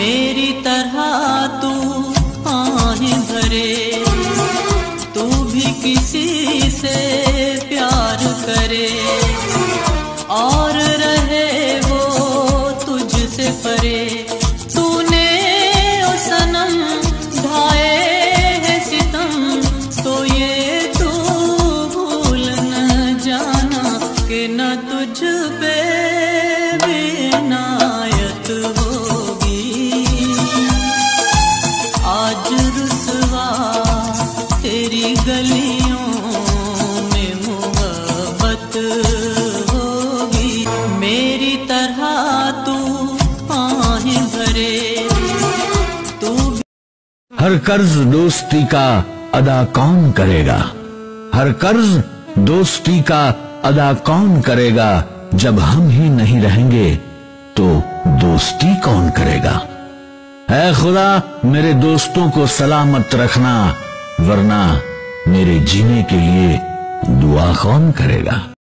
मेरी तरह तू आहें भरे, तू भी किसी से प्यार करे और रहे वो तुझसे परे। तूने ओ सनम ढाए है सितम, तो ये तू भूल न जाना कि न तुझ पे भी इनायत होगी। आज रुसवा तेरी गलियों में मोहब्बत होगी। मेरी तरह तू आहें भरे, तू हर कर्ज दोस्ती का अदा कौन करेगा, हर कर्ज दोस्ती का अदा कौन करेगा। जब हम ही नहीं रहेंगे तो दोस्ती कौन करेगा। ऐ खुदा मेरे दोस्तों को सलामत रखना, वरना मेरे जीने के लिए दुआ कौन करेगा।